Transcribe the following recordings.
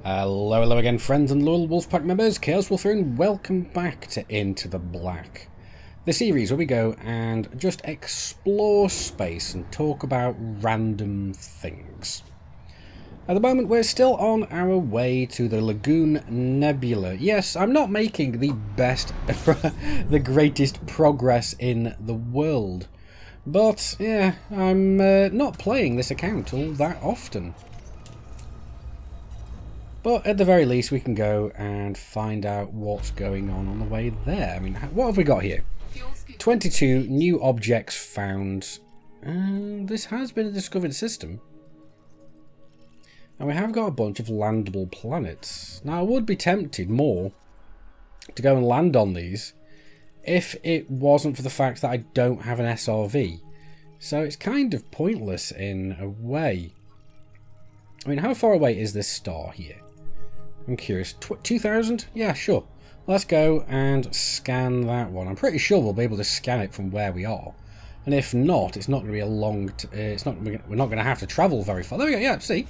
Hello again, friends and loyal Wolfpack members. Chaos Wolf here, and welcome back to Into the Black, the series where we go and just explore space and talk about random things. At the moment, we're still on our way to the Lagoon Nebula. Yes, I'm not making the best, the greatest progress in the world, but yeah, I'm not playing this account all that often. But at the very least, we can go and find out what's going on the way there. I mean, what have we got here? 22 new objects found. This has been a discovered system. And we have got a bunch of landable planets. Now, I would be tempted more to go and land on these if it wasn't for the fact that I don't have an SRV. So it's kind of pointless in a way. I mean, how far away is this star here? I'm curious. 2,000? Yeah, sure. Let's go and scan that one. I'm pretty sure we'll be able to scan it from where we are. And if not, it's not going to be a long... we're not going to have to travel very far. There we go. Yeah, see?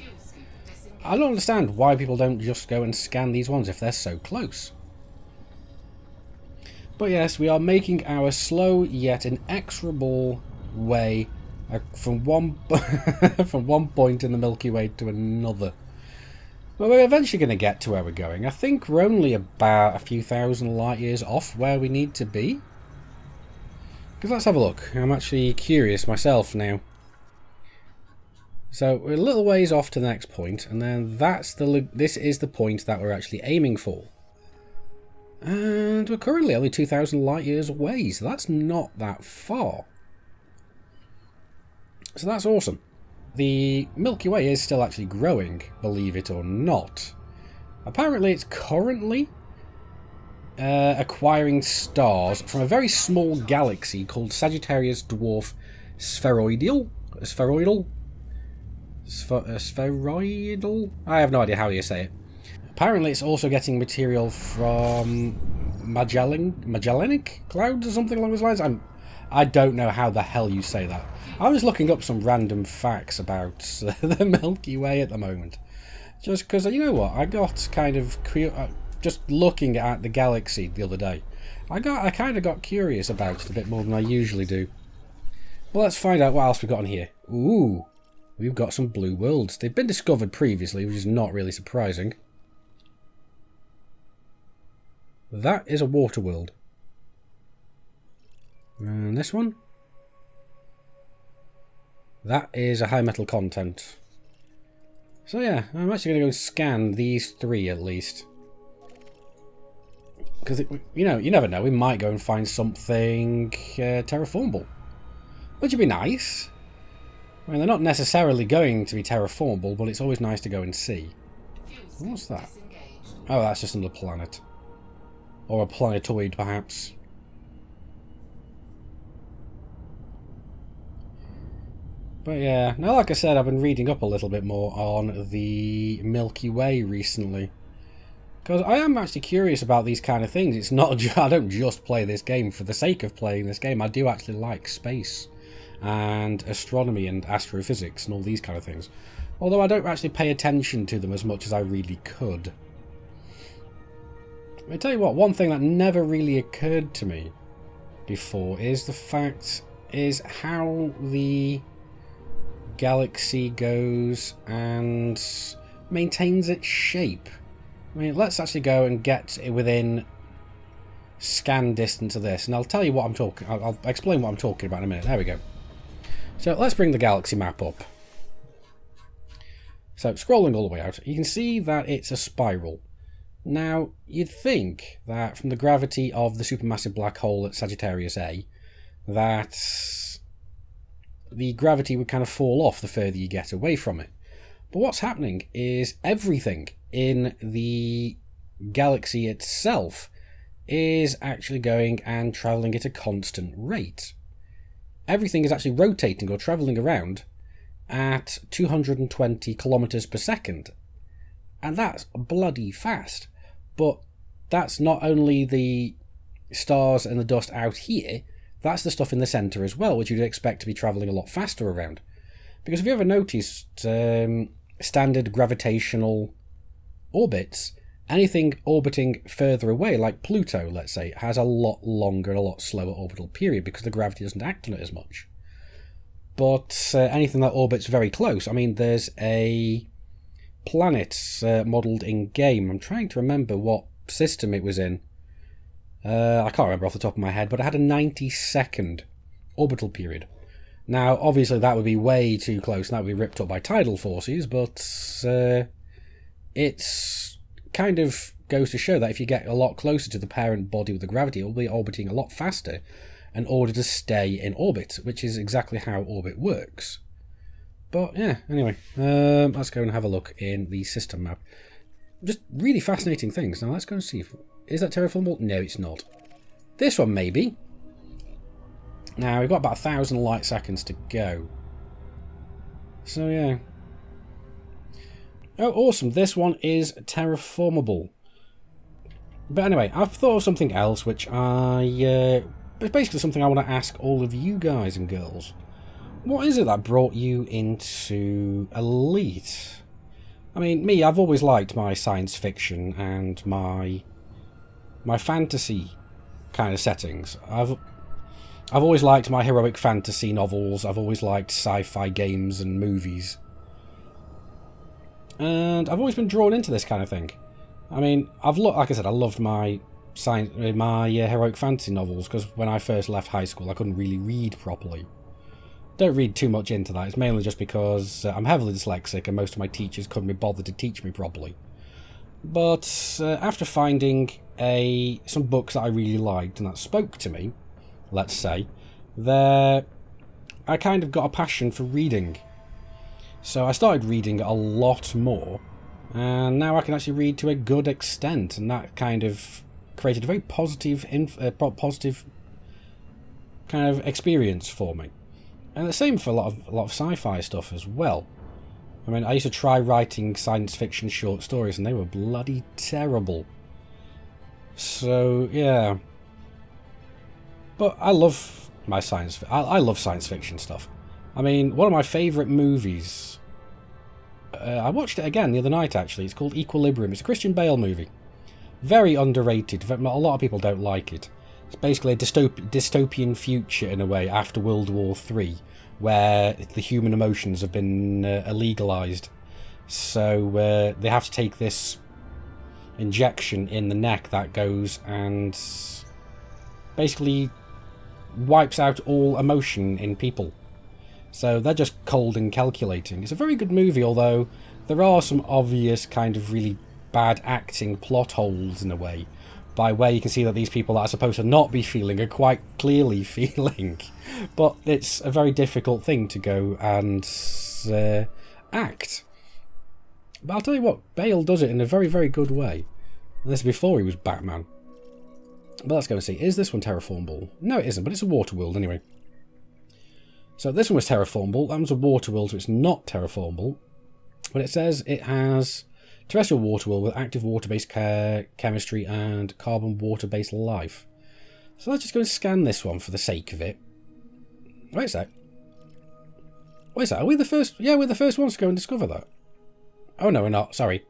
I don't understand why people don't just go and scan these ones if they're so close. But yes, we are making our slow yet inexorable way from one point in the Milky Way to another. Well, we're eventually going to get to where we're going. I think we're only about a few thousand light years off where we need to be. Because let's have a look. I'm actually curious myself now. So we're a little ways off to the next point, and then this is the point that we're actually aiming for. And we're currently only 2,000 light years away, so that's not that far. So that's awesome. The Milky Way is still actually growing, believe it or not. Apparently it's currently acquiring stars from a very small galaxy called Sagittarius Dwarf Spheroidal? I have no idea how you say it. Apparently it's also getting material from Magellanic Clouds or something along those lines. I don't know how the hell you say that. I was looking up some random facts about the Milky Way at the moment. Just because, you know what, I got kind of... just looking at the galaxy the other day. I kind of got curious about it a bit more than I usually do. Well, let's find out what else we've got on here. Ooh, we've got some blue worlds. They've been discovered previously, which is not really surprising. That is a water world. And this one? That is a high metal content. So yeah, I'm actually going to go scan these three at least. Because, you know, you never know, we might go and find something terraformable. Which would be nice. I mean, they're not necessarily going to be terraformable, but it's always nice to go and see. What's that? Oh, that's just another planet. Or a planetoid, perhaps. But yeah, now like I said, I've been reading up a little bit more on the Milky Way recently. Because I am actually curious about these kind of things. It's not I don't just play this game for the sake of playing this game. I do actually like space and astronomy and astrophysics and all these kind of things. Although I don't actually pay attention to them as much as I really could. I tell you what, one thing that never really occurred to me before is the fact is how the galaxy goes and maintains its shape. I mean, let's actually go and get it within scan distance of this, and I'll tell you what I'm talking. I'll explain what I'm talking about in a minute. There we go. So let's bring the galaxy map up. So scrolling all the way out, you can see that it's a spiral. Now, you'd think that from the gravity of the supermassive black hole at Sagittarius A, that the gravity would kind of fall off the further you get away from it. But what's happening is everything in the galaxy itself is actually going and travelling at a constant rate. Everything is actually rotating or travelling around at 220 kilometers per second. And that's bloody fast. But that's not only the stars and the dust out here, that's the stuff in the centre as well, which you'd expect to be travelling a lot faster around. Because have you ever noticed standard gravitational orbits, anything orbiting further away, like Pluto, let's say, has a lot longer and a lot slower orbital period because the gravity doesn't act on it as much. But anything that orbits very close, I mean, there's a planet modelled in-game. I'm trying to remember what system it was in. I can't remember off the top of my head, but it had a 90-second orbital period. Now, obviously, that would be way too close, and that would be ripped up by tidal forces, but it's kind of goes to show that if you get a lot closer to the parent body with the gravity, it will be orbiting a lot faster in order to stay in orbit, which is exactly how orbit works. But yeah, anyway, let's go and have a look in the system map. Just really fascinating things. Now let's go and see. Is that terraformable? No, it's not. This one maybe. Now we've got about 1,000 light seconds to go. So yeah. Oh, awesome. This one is terraformable. But anyway, I've thought of something else, which it's basically something I want to ask all of you guys and girls. What is it that brought you into Elite? I mean, me, I've always liked my science fiction and my fantasy kind of settings. I've always liked my heroic fantasy novels. I've always liked sci-fi games and movies. And I've always been drawn into this kind of thing. I mean, like I said, I loved my heroic fantasy novels because when I first left high school, I couldn't really read properly. Don't read too much into that. It's mainly just because I'm heavily dyslexic and most of my teachers couldn't be bothered to teach me properly. But after finding some books that I really liked and that spoke to me, let's say, I kind of got a passion for reading. So I started reading a lot more, and now I can actually read to a good extent, and that kind of created a very positive kind of experience for me. And the same for a lot of sci-fi stuff as well. I mean, I used to try writing science fiction short stories, and they were bloody terrible. So yeah, but I love my I love science fiction stuff. I mean, one of my favourite movies, I watched it again the other night actually, it's called Equilibrium. It's a Christian Bale movie. Very underrated, a lot of people don't like it. It's basically a dystopian future in a way after World War III, where the human emotions have been illegalised. So they have to take this injection in the neck that goes and basically wipes out all emotion in people. So they're just cold and calculating. It's a very good movie, although there are some obvious kind of really bad acting plot holes in a way, by where you can see that these people that are supposed to not be feeling are quite clearly feeling. But it's a very difficult thing to go and act. But I'll tell you what, Bale does it in a very, very good way. And this is before he was Batman. But let's go and see. Is this one terraformable? No, it isn't, but it's a water world anyway. So this one was terraformable. That one's a water world, so it's not terraformable. But it says it has terrestrial water world with active water-based chemistry and carbon water-based life. So let's just go and scan this one for the sake of it. Wait a sec. Wait a sec. Are we the first? Yeah, we're the first ones to go and discover that. Oh no, we're not. Sorry.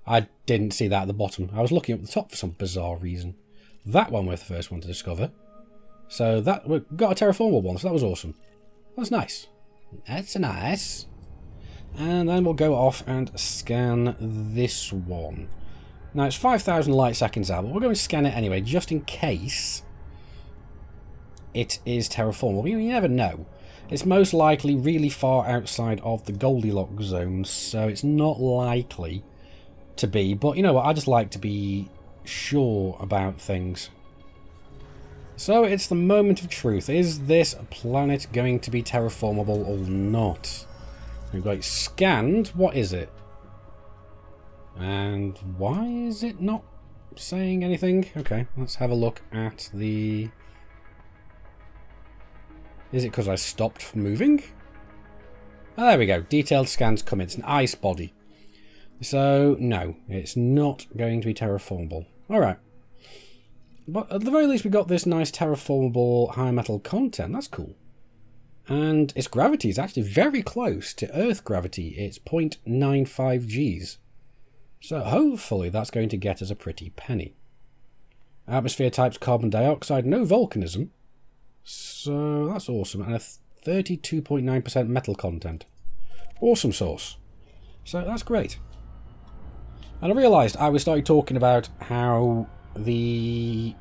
I didn't see that at the bottom. I was looking up the top for some bizarre reason. That one we're the first one to discover. So that we got a terraformable one, so that was awesome. That's nice. That's nice. And then we'll go off and scan this one. Now it's 5,000 light seconds out, but we're going to scan it anyway, just in case it is terraformable. You never know. It's most likely really far outside of the Goldilocks zone, so it's not likely to be. But you know what? I just like to be sure about things. So it's the moment of truth. Is this planet going to be terraformable or not? We've got it scanned. What is it? And why is it not saying anything? Okay, let's have a look at the... Is it because I stopped moving? Oh, there we go. Detailed scans come in. It's an ice body. So, no, it's not going to be terraformable. Alright. But at the very least we got this nice terraformable high metal content. That's cool. And its gravity is actually very close to Earth gravity. It's 0.95 Gs. So hopefully that's going to get us a pretty penny. Atmosphere types carbon dioxide, no volcanism. So that's awesome. And a 32.9% metal content. Awesome sauce. So that's great. And I realised I was started talking about how the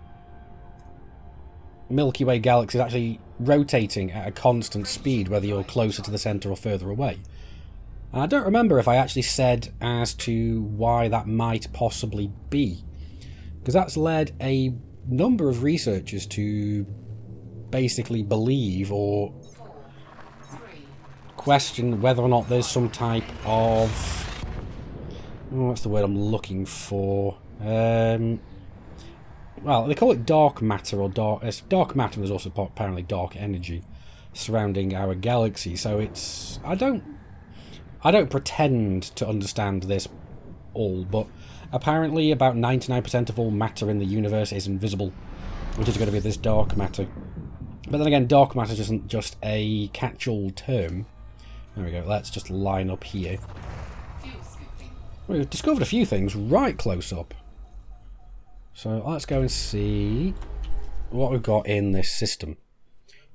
Milky Way galaxy is actually rotating at a constant speed, whether you're closer to the centre or further away. And I don't remember if I actually said as to why that might possibly be. Because that's led a number of researchers to basically believe or question whether or not there's some type of... what's the word I'm looking for? Well, they call it dark matter or dark matter. There's also apparently dark energy surrounding our galaxy. So it's... I don't pretend to understand this all, but apparently about 99% of all matter in the universe is invisible, which is going to be this dark matter. But then again, dark matter isn't just a catch-all term. There we go, let's just line up here. We've discovered a few things right close up. So let's go and see what we've got in this system.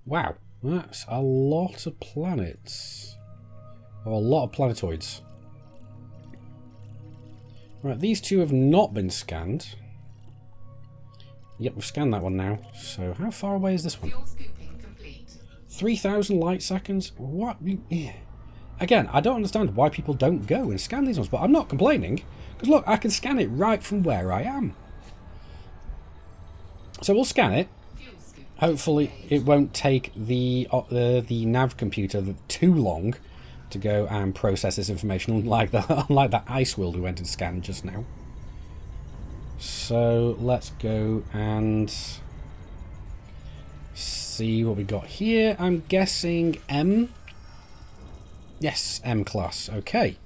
Wow, that's a lot of planets. Or a lot of planetoids. Right, these two have not been scanned. Yep, we've scanned that one now. So how far away is this one? 3,000 light seconds? What? Again, I don't understand why people don't go and scan these ones, but I'm not complaining. Because look, I can scan it right from where I am. So we'll scan it. Hopefully it won't take the nav computer too long to go and process this information, unlike that ice world we went and scanned just now. So let's go and see what we got here. I'm guessing M. Yes, M class. Okay.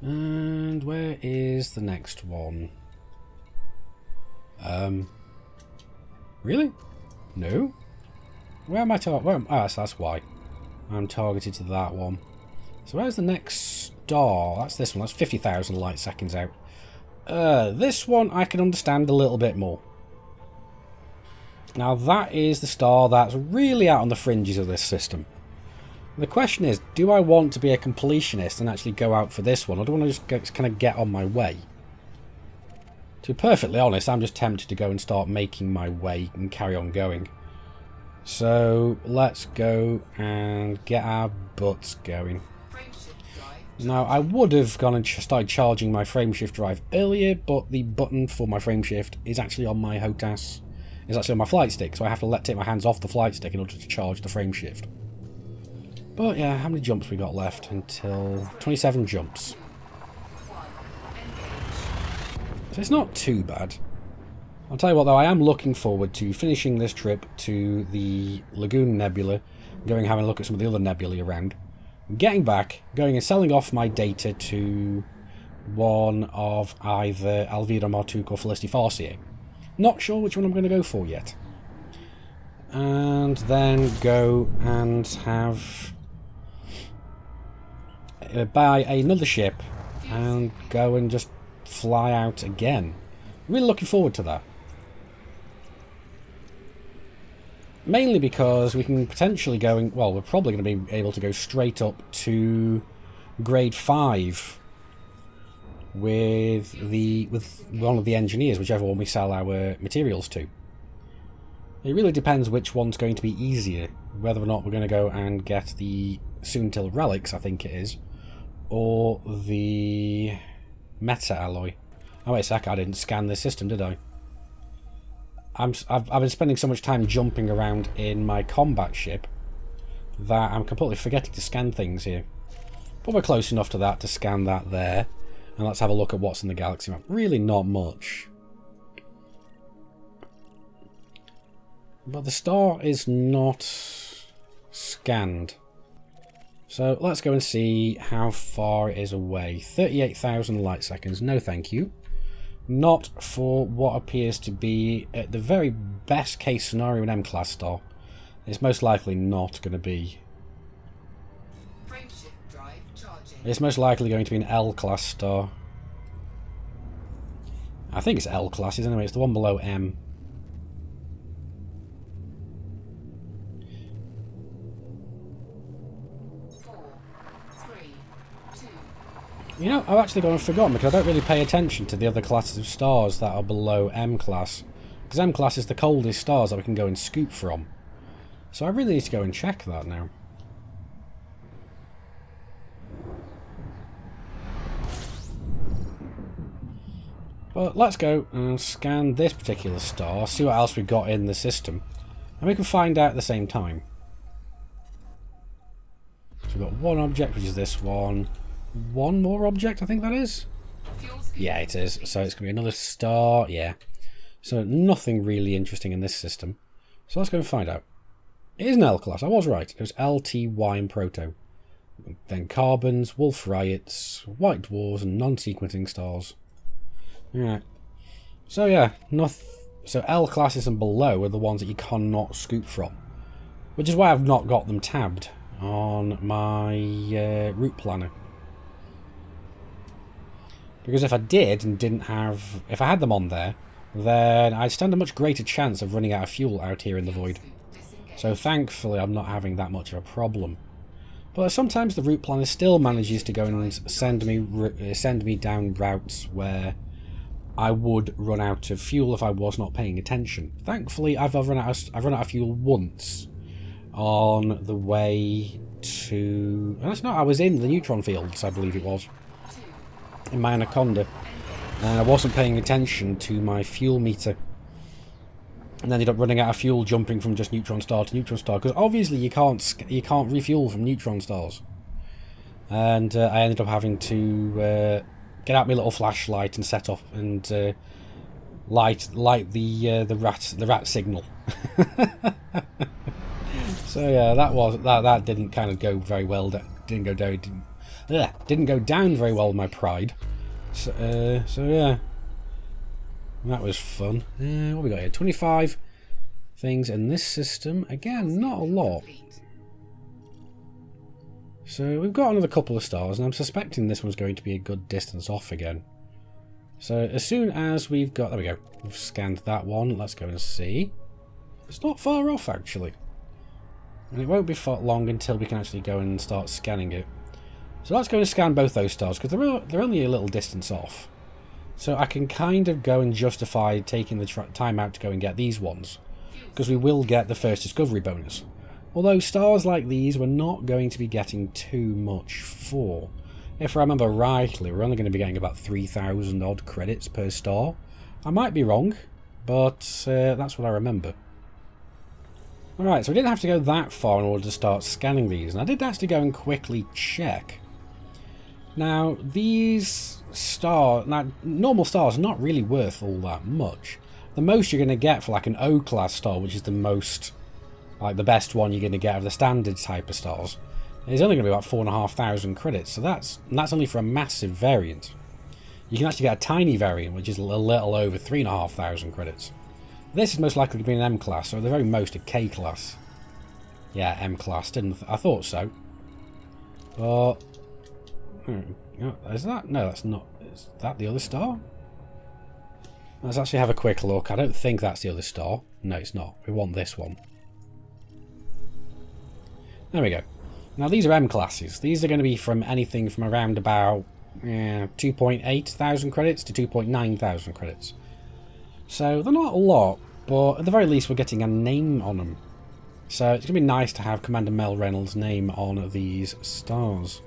And where is the next one? Really? No? Where am I targeted? Ah, so that's why. I'm targeted to that one. So where's the next star? That's this one. That's 50,000 light seconds out. This one I can understand a little bit more. Now that is the star that's really out on the fringes of this system. The question is, do I want to be a completionist and actually go out for this one, or do I want to just kind of get on my way? To be perfectly honest, I'm just tempted to go and start making my way and carry on going. So let's go and get our butts going. Now, I would have gone and started charging my frameshift drive earlier, but the button for my frameshift is actually on my HOTAS. It's actually on my flight stick, so I have to take my hands off the flight stick in order to charge the frameshift. But yeah, how many jumps we got left until 27 jumps? So it's not too bad. I'll tell you what though, I am looking forward to finishing this trip to the Lagoon Nebula, going having a look at some of the other nebulae around. Getting back, going and selling off my data to one of either Elvira Martuk or Felicity Farsier. Not sure which one I'm going to go for yet. And then go and have... buy another ship and go and just fly out again. Really looking forward to that. Mainly because we can potentially go and, well, we're probably going to be able to go straight up to grade 5 with one of the engineers, whichever one we sell our materials to. It really depends which one's going to be easier, whether or not we're going to go and get the Soontil relics, I think it is, or the meta alloy. Oh wait a sec, I didn't scan this system, did I? I've been spending so much time jumping around in my combat ship that I'm completely forgetting to scan things here. But we're close enough to that to scan that there. And let's have a look at what's in the galaxy map. Really not much. But the star is not scanned. So let's go and see how far it is away. 38,000 light seconds. No thank you. Not for what appears to be, at the very best case scenario, an M-class star. It's most likely not going to be. It's most likely going to be an L-class star. I think it's L classes anyway, it's the one below M. You know, I've actually gone and forgotten because I don't really pay attention to the other classes of stars that are below M class. Because M class is the coldest stars that we can go and scoop from. So I really need to go and check that now. But let's go and scan this particular star, see what else we've got in the system. And we can find out at the same time. So we've got one object, which is this one. One more object, I think that is? Yeah, it is. So it's going to be another star, yeah. So nothing really interesting in this system. So let's go and find out. It is an L class, I was right. It was LTY in Proto. Then carbons, wolf riots, white dwarfs, and non-sequencing stars. Yeah. So yeah, so L classes and below are the ones that you cannot scoop from. Which is why I've not got them tabbed on my route planner. Because if I did and didn't have... If I had them on there, then I'd stand a much greater chance of running out of fuel out here in the void. So thankfully I'm not having that much of a problem. But sometimes the route planner still manages to go and send me down routes where I would run out of fuel if I was not paying attention. Thankfully I've run out of fuel once on the way to... That's not, I was in the neutron fields, I believe it was. In my Anaconda, and I wasn't paying attention to my fuel meter, and ended up running out of fuel jumping from just neutron star to neutron star, because obviously you can't refuel from neutron stars, and I ended up having to get out my little flashlight and set off and light the rat signal. So yeah, that didn't kind of go very well. Didn't go down very well with my pride. So yeah. That was fun. What we got here? 25 things in this system. Again, not a lot. So we've got another couple of stars, and I'm suspecting this one's going to be a good distance off again. So as soon as we've got... There we go. We've scanned that one. Let's go and see. It's not far off, actually. And it won't be long until we can actually go and start scanning it. So let's go and scan both those stars, because they're only a little distance off. So I can kind of go and justify taking the time out to go and get these ones, because we will get the first discovery bonus. Although stars like these we're not going to be getting too much for. If I remember rightly, we're only going to be getting about 3,000 odd credits per star. I might be wrong, but that's what I remember. Alright, so we didn't have to go that far in order to start scanning these, and I did actually go and quickly check. Now, these stars, normal stars are not really worth all that much. The most you're going to get for like an O-class star, which is the most, like the best one you're going to get of the standard type of stars, is only going to be about 4,500 credits. So that's only for a massive variant. You can actually get a tiny variant, which is a little over 3,500 credits. This is most likely to be an M-class, or at the very most a K-class. Yeah, M-class, I thought so. But... is that? No, that's not. Is that the other star? Let's actually have a quick look. I don't think that's the other star. No, it's not. We want this one. There we go. Now these are M classes. These are going to be from anything from around about 2.8 thousand credits to 2.9 thousand credits. So they're not a lot, but at the very least we're getting a name on them. So it's going to be nice to have Commander Mal Reynolds' name on these stars.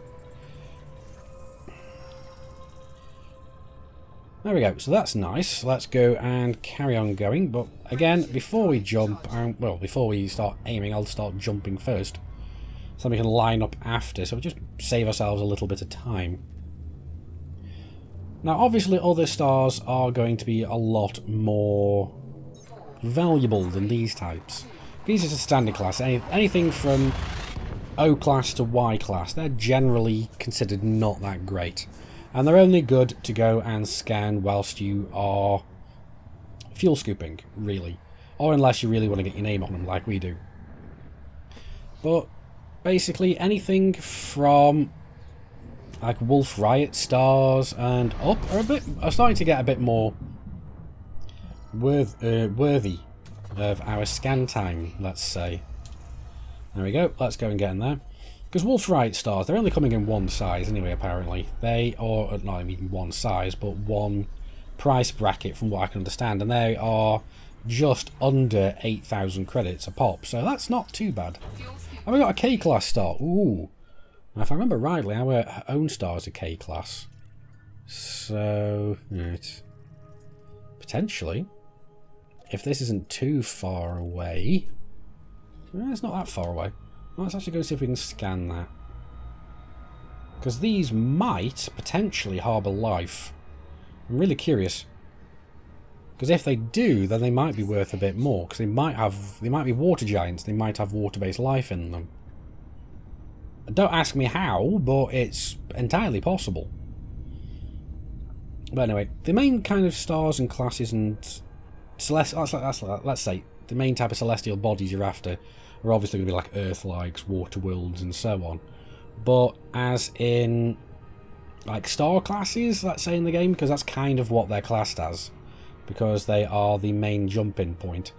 There we go, so that's nice. Let's go and carry on going, but again, before we jump, well, before we start aiming, I'll start jumping first, so we can line up after, so we'll just save ourselves a little bit of time. Now, obviously, other stars are going to be a lot more valuable than these types. These are the standard class. Anything from O class to Y class, they're generally considered not that great. And they're only good to go and scan whilst you are fuel scooping, really. Or unless you really want to get your name on them, like we do. But basically anything from like Wolf Riot stars and up are starting to get a bit more worthy of our scan time, let's say. There we go, let's go and get in there. Because Wolfrite stars, they're only coming in one size anyway, apparently. They are, not even one size, but one price bracket from what I can understand. And they are just under 8,000 credits a pop, so that's not too bad. And we got a K-class star. Ooh. Now, if I remember rightly, our own star is a K-class. So, right. Potentially, if this isn't too far away... it's not that far away. Let's actually go see if we can scan that. Because these might potentially harbour life. I'm really curious. Because if they do, then they might be worth a bit more. Because they might be water giants. They might have water-based life in them. Don't ask me how, but it's entirely possible. But anyway, the main kind of stars and classes and let's say the main type of celestial bodies you're after are obviously going to be like Earth-likes, water worlds, and so on. But as in like star classes, let's say in the game, because that's kind of what they're classed as, because they are the main jump-in point.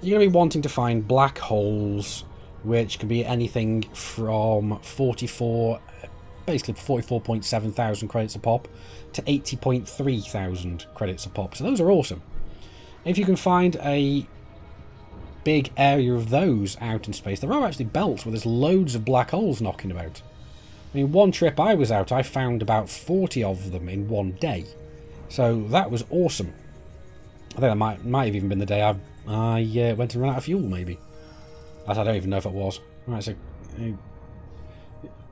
You're going to be wanting to find black holes, which can be anything from 44.7 thousand credits a pop to 80.3 thousand credits a pop. So those are awesome. If you can find a big area of those out in space, there are actually belts where there's loads of black holes knocking about. I mean, one trip I was out, I found about 40 of them in one day. So that was awesome. I think that might have even been the day I went and ran out of fuel, maybe. I don't even know if it was. Right, so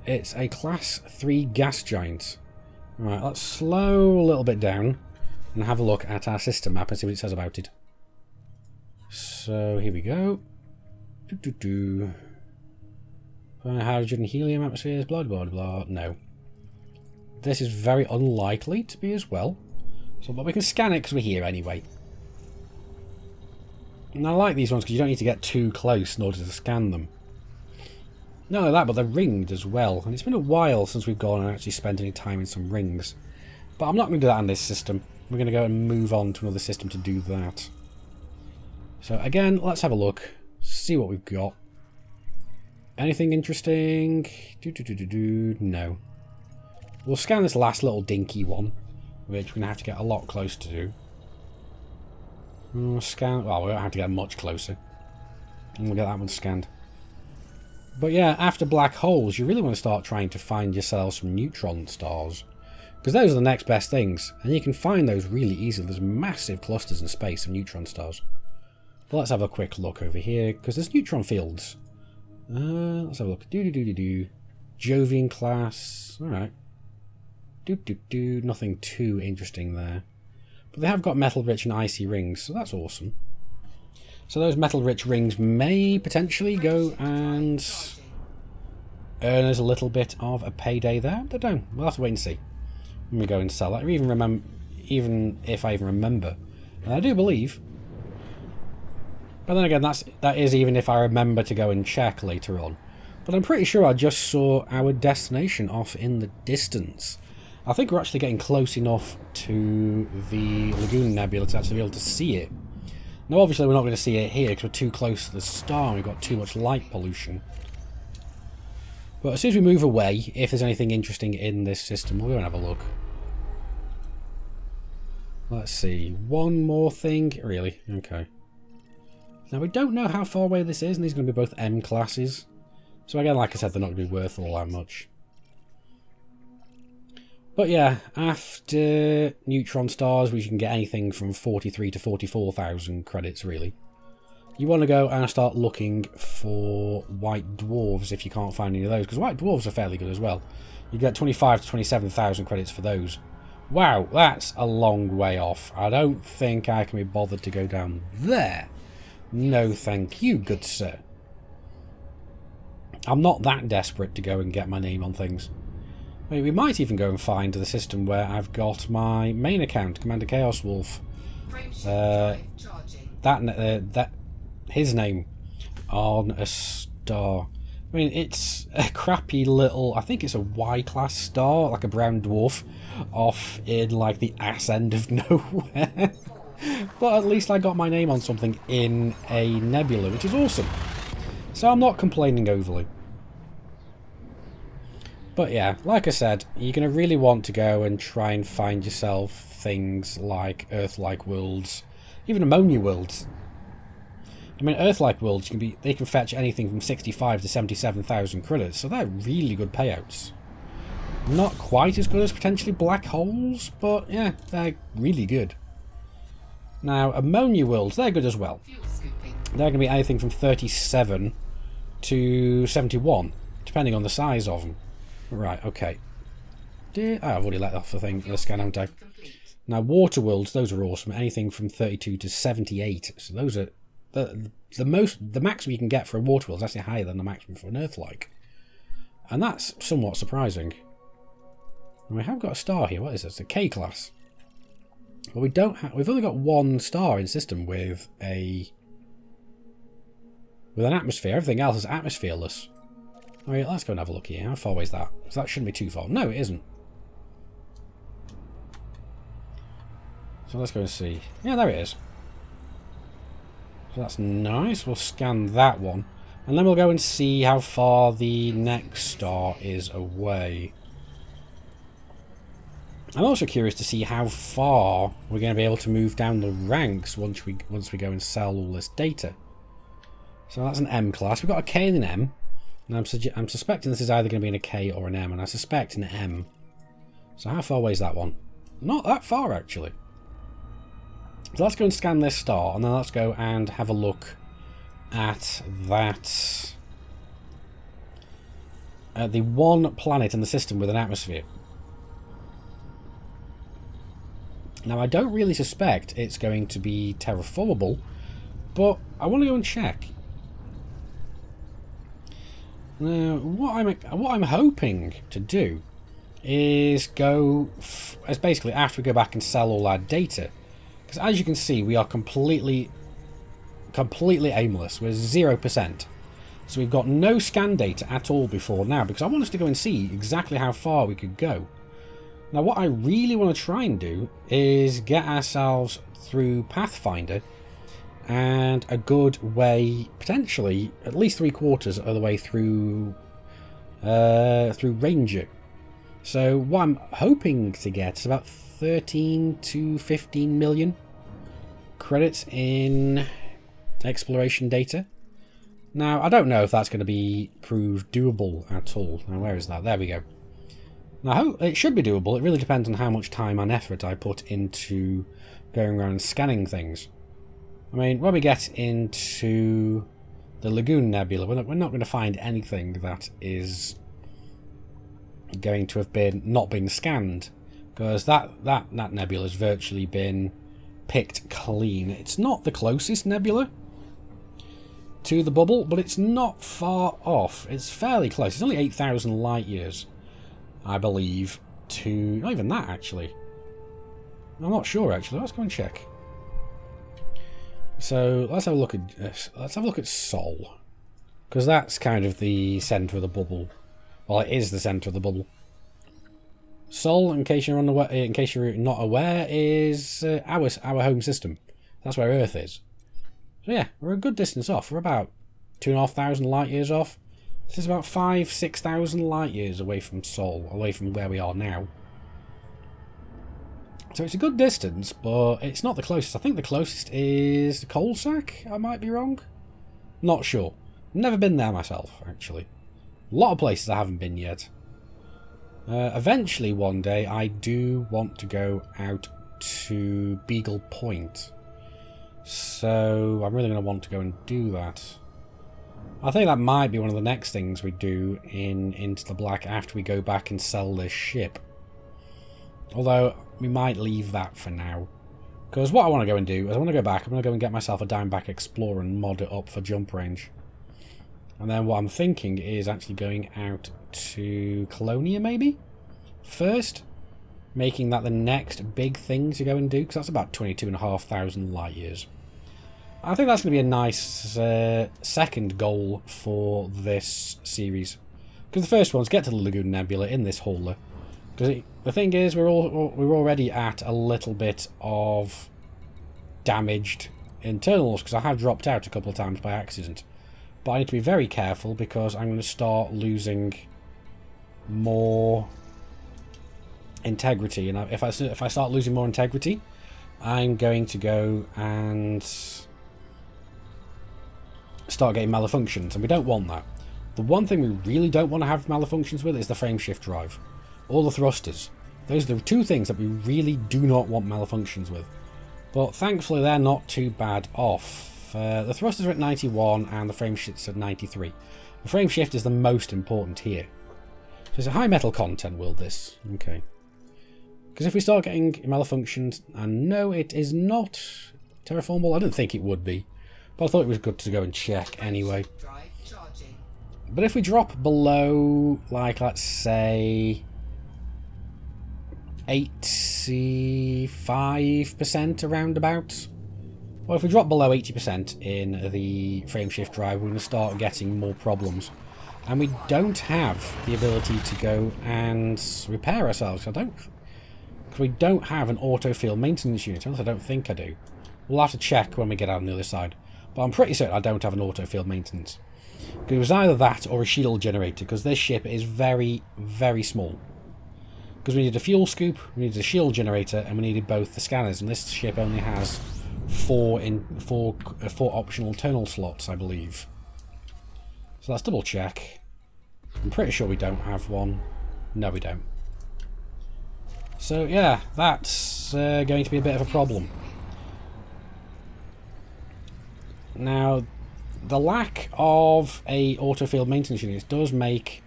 it's a class 3 gas giant. Right, let's slow a little bit down and have a look at our system map and see what it says about it. So here we go. Hydrogen, helium, atmospheres, blah blah blah. No. This is very unlikely to be as well. So, but we can scan it because we're here anyway. And I like these ones because you don't need to get too close in order to scan them. Not only that, but they're ringed as well. And it's been a while since we've gone and actually spent any time in some rings. But I'm not going to do that on this system. We're going to go and move on to another system to do that. So again, let's have a look. See what we've got. Anything interesting? No. We'll scan this last little dinky one, which we're going to have to get a lot closer to do. We'll scan... well, we don't have to get much closer. And we'll get that one scanned. But yeah, after black holes, you really want to start trying to find yourselves some neutron stars. Because those are the next best things. And you can find those really easily. There's massive clusters in space of neutron stars. But let's have a quick look over here, because there's neutron fields. Let's have a look. Jovian class. Alright. Nothing too interesting there. But they have got metal-rich and icy rings, so that's awesome. So those metal-rich rings may potentially go and earn us a little bit of a payday there. I don't know. We'll have to wait and see when we go and sell that. Even if I even remember. And I do believe. But then again, that is even if I remember to go and check later on. But I'm pretty sure I just saw our destination off in the distance. I think we're actually getting close enough to the Lagoon Nebula to actually be able to see it. Now obviously we're not going to see it here because we're too close to the star and we've got too much light pollution. But as soon as we move away, if there's anything interesting in this system, we'll go and have a look. Let's see, one more thing. Really? Okay. Now we don't know how far away this is, and these are going to be both M classes. So again, like I said, they're not going to be worth all that much. But yeah, after neutron stars, we can get anything from 43 to 44,000 credits, really. You want to go and start looking for white dwarves if you can't find any of those, because white dwarves are fairly good as well. You get 25 to 27,000 credits for those. Wow, that's a long way off. I don't think I can be bothered to go down there. No thank you, good sir. I'm not that desperate to go and get my name on things. I mean, we might even go and find the system where I've got my main account, Commander Chaos Wolf. His name on a star. I mean, it's a crappy little, I think it's a Y-class star, like a brown dwarf, off in like the ass end of nowhere. But at least I got my name on something in a nebula, which is awesome. So I'm not complaining overly. But yeah, like I said, you're going to really want to go and try and find yourself things like Earth-like worlds, even ammonia worlds. I mean, Earth-like worlds they can fetch anything from 65 to 77,000 credits, so they're really good payouts. Not quite as good as potentially black holes, but yeah, they're really good. Now, ammonia worlds, they're good as well. They're going to be anything from 37 to 71, depending on the size of them. Right, okay. I've already let off the scan, haven't I? Now, water worlds, those are awesome. Anything from 32 to 78. So those are the maximum you can get for a water world is actually higher than the maximum for an Earth-like. And that's somewhat surprising. And we have got a star here. What is this? A K class. But we don't have. We've only got one star in system with an atmosphere. Everything else is atmosphereless. Alright, let's go and have a look here. How far away is that? So that shouldn't be too far. No, it isn't. So let's go and see. Yeah, there it is. So that's nice. We'll scan that one. And then we'll go and see how far the next star is away. I'm also curious to see how far we're going to be able to move down the ranks once we go and sell all this data. So that's an M class. We've got a K and an M. And I'm suspecting this is either going to be in a K or an M, and I suspect an M. So how far away is that one? Not that far, actually. So let's go and scan this star, and then let's go and have a look at that. The one planet in the system with an atmosphere. Now, I don't really suspect it's going to be terraformable, but I want to go and check. Now, what I'm hoping to do is as basically after we go back and sell all our data, because as you can see, we are completely aimless. We're 0%. So we've got no scan data at all before now, because I want us to go and see exactly how far we could go. Now, what I really want to try and do is get ourselves through Pathfinder and a good way, potentially at least 3/4 of the way through Ranger. So what I'm hoping to get is about 13 to 15 million credits in exploration data. Now, I don't know if that's going to be proved doable at all. Now, where is that? There we go. Now, it should be doable. It really depends on how much time and effort I put into going around and scanning things. I mean, when we get into the Lagoon Nebula, we're not going to find anything that is going to have not been scanned, because that nebula has virtually been picked clean. It's not the closest nebula to the bubble, but it's not far off. It's fairly close. It's only 8,000 light years, I believe, to... not even that, actually. I'm not sure, actually. Let's go and check. So let's have a look at Sol, because that's kind of the centre of the bubble. Well, it is the centre of the bubble. Sol, in case you're not aware, is our home system. That's where Earth is. So yeah, we're a good distance off. We're about 2,500 light years off. This is about 6,000 light years away from Sol, away from where we are now. So it's a good distance, but it's not the closest. I think the closest is the Coal Sack. I might be wrong. Not sure. Never been there myself, actually. A lot of places I haven't been yet. Eventually, one day, I do want to go out to Beagle Point. So I'm really going to want to go and do that. I think that might be one of the next things we do in Into the Black after we go back and sell this ship. Although, we might leave that for now. Because what I want to go and do is I want to go back, I'm going to go and get myself a Diamondback Explorer and mod it up for jump range. And then what I'm thinking is actually going out to Colonia, maybe? First, making that the next big thing to go and do, because that's about 22,500 light years. I think that's going to be a nice second goal for this series. Because the first one is get to the Lagoon Nebula in this hauler. Because the thing is, we're already at a little bit of damaged internals, because I have dropped out a couple of times by accident. But I need to be very careful because I'm going to start losing more integrity. And if I start losing more integrity, I'm going to go and start getting malfunctions, and we don't want that. The one thing we really don't want to have malfunctions with is the frameshift drive, or the thrusters. Those are the two things that we really do not want malfunctions with. But thankfully they're not too bad off. The thrusters are at 91 and the frameshifts at 93. The frameshift is the most important here. So it's a high metal content, will this? Okay. Because if we start getting malfunctions, and no, it is not terraformable. I didn't think it would be, but I thought it was good to go and check anyway. But if we drop below, like, let's say 85% around about, well, if we drop below 80% in the frameshift drive, we're going to start getting more problems. And we don't have the ability to go and repair ourselves. Because we don't have an auto field maintenance unit, unless I don't think I do. We'll have to check when we get out on the other side. But I'm pretty certain I don't have an auto field maintenance. It was either that or a shield generator, because this ship is very, very small. Because we needed a fuel scoop, we needed a shield generator, and we needed both the scanners. And this ship only has four optional internal slots, I believe. So let's double check. I'm pretty sure we don't have one. No, we don't. So yeah, that's going to be a bit of a problem. Now, the lack of a auto field maintenance unit does make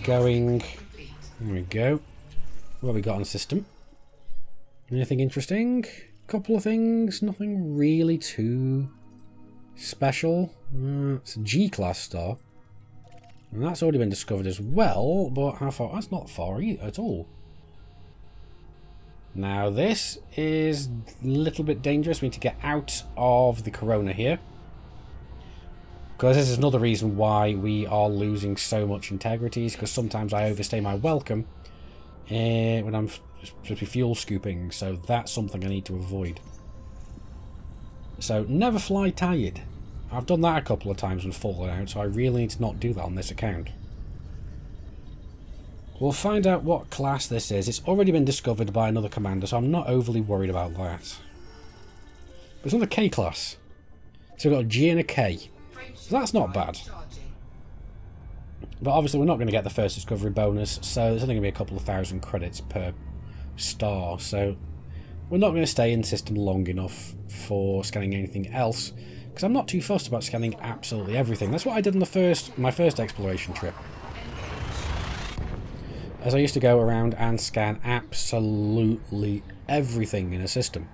going... There we go. What have we got on the system? Anything interesting? Couple of things. Nothing really too special. It's a G-class star. And that's already been discovered as well, but how far? That's not far at all. Now this is a little bit dangerous. We need to get out of the corona here. Because this is another reason why we are losing so much integrity, because sometimes I overstay my welcome when I'm supposed to be fuel scooping, so that's something I need to avoid. So never fly tired. I've done that a couple of times and fallen out, so I really need to not do that on this account. We'll find out what class this is. It's already been discovered by another commander, so I'm not overly worried about that. But it's another K class. So we've got a G and a K. So that's not bad. But obviously we're not going to get the first discovery bonus, so there's only going to be a couple of thousand credits per star. So we're not going to stay in the system long enough for scanning anything else, because I'm not too fussed about scanning absolutely everything. That's what I did in my first exploration trip. As I used to go around and scan absolutely everything in a system.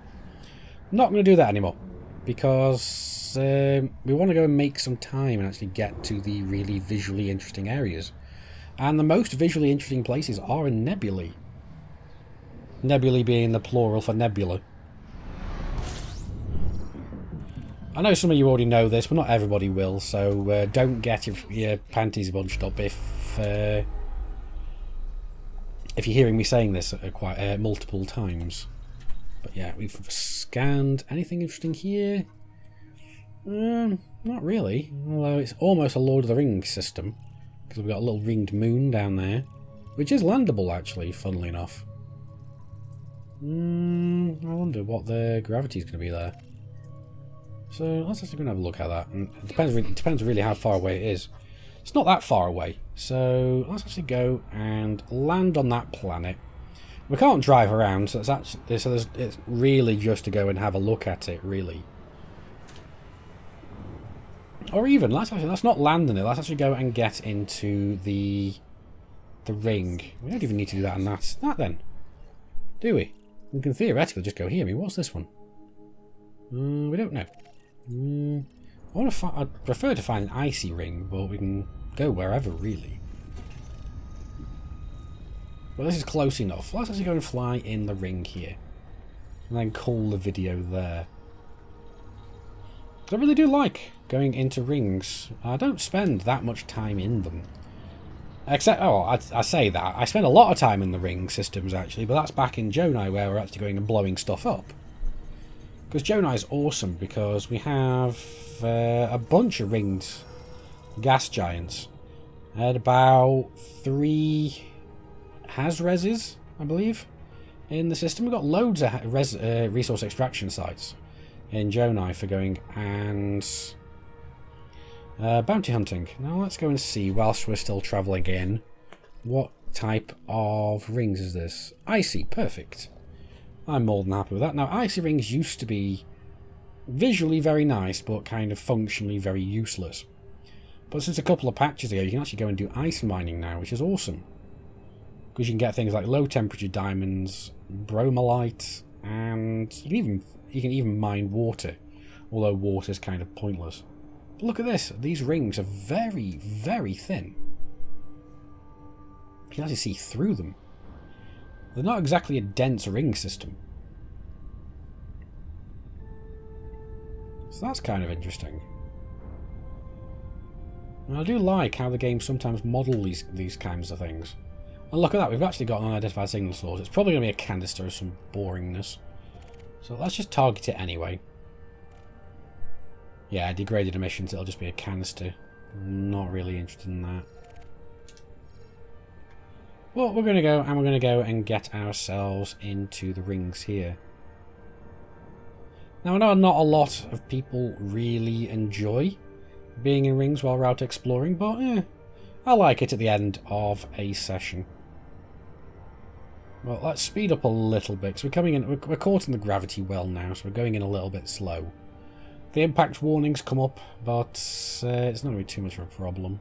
Not going to do that anymore, because we want to go and make some time and actually get to the really visually interesting areas. And the most visually interesting places are in nebulae. Nebulae being the plural for nebula. I know some of you already know this, but not everybody will, so don't get your panties bunched up if you're hearing me saying this quite multiple times. But yeah, we've scanned anything interesting here. Not really, although it's almost a Lord of the Rings system, because we've got a little ringed moon down there, which is landable actually, funnily enough. I wonder what the gravity is going to be there. So let's actually go and have a look at that. And it depends really how far away it is. It's not that far away, so let's actually go and land on that planet. We can't drive around, so it's really just to go and have a look at it, really. Or even let's not land in it. Let's actually go and get into the ring. We don't even need to do that on that then, do we? We can theoretically just go here. I mean, what's this one? We don't know. I'd prefer to find an icy ring, but we can go wherever, really. Well, this is close enough. Let's actually go and fly in the ring here. And then call the video there. I really do like going into rings. I don't spend that much time in them. Except, I say that. I spend a lot of time in the ring systems, actually, but that's back in Jonai, where we're actually going and blowing stuff up. Because Jonai is awesome because we have a bunch of ringed gas giants. At about 3 has-reses, I believe, in the system. We've got loads of resource extraction sites in Jonai for going and bounty hunting. Now let's go and see, whilst we're still travelling in, what type of rings is this? Icy, perfect. I'm more than happy with that. Now, icy rings used to be visually very nice, but kind of functionally very useless. But since a couple of patches ago, you can actually go and do ice mining now, which is awesome. Because you can get things like low temperature diamonds, bromolite, and you can even mine water. Although water is kind of pointless. But look at this, these rings are very, very thin. You can actually see through them. They're not exactly a dense ring system. So that's kind of interesting. And I do like how the game sometimes model these kinds of things. And look at that, we've actually got an unidentified signal source. It's probably going to be a canister of some boringness. So let's just target it anyway. Yeah, degraded emissions, it'll just be a canister. Not really interested in that. Well, we're going to go and get ourselves into the rings here. Now, I know not a lot of people really enjoy being in rings while route exploring, but I like it at the end of a session. Well, let's speed up a little bit, because we're coming in, we're caught in the gravity well now, so we're going in a little bit slow. The impact warnings come up, but it's not going to be too much of a problem.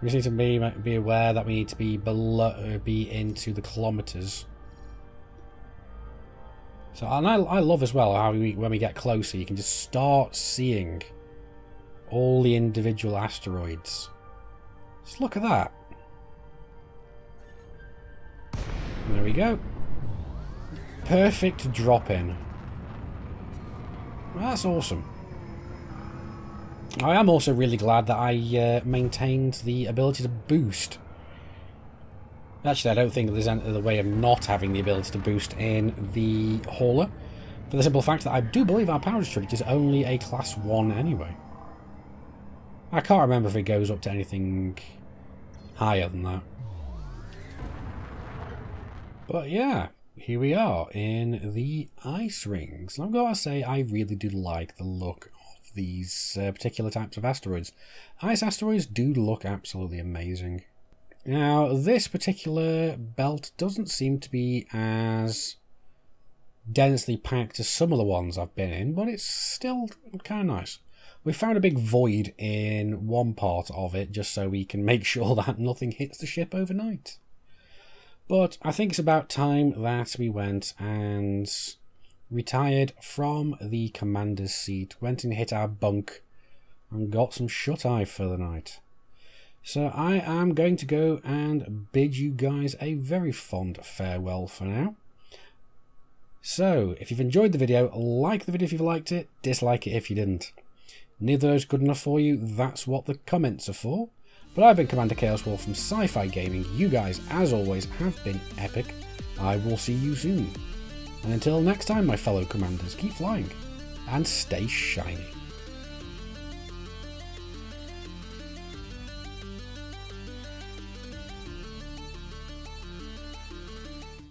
We just need to be aware that we need to be into the kilometers. So, and I love as well how when we get closer, you can just start seeing all the individual asteroids. Just look at that. There we go. Perfect drop-in. That's awesome. I am also really glad that I maintained the ability to boost. Actually, I don't think there's any other way of not having the ability to boost in the hauler, for the simple fact that I do believe our power district is only a class 1 anyway. I can't remember if it goes up to anything higher than that. But yeah, here we are in the ice rings. And I've got to say, I really do like the look of these particular types of asteroids. Ice asteroids do look absolutely amazing. Now, this particular belt doesn't seem to be as densely packed as some of the ones I've been in, but it's still kind of nice. We found a big void in one part of it, just so we can make sure that nothing hits the ship overnight. But I think it's about time that we went and retired from the commander's seat, went and hit our bunk, and got some shut-eye for the night. So I am going to go and bid you guys a very fond farewell for now. So, if you've enjoyed the video, like the video if you've liked it, dislike it if you didn't. Neither of those good enough for you, that's what the comments are for. But I've been Commander Chaos Wolf from Sci-Fi Gaming. You guys, as always, have been epic. I will see you soon. And until next time, my fellow commanders, keep flying and stay shiny.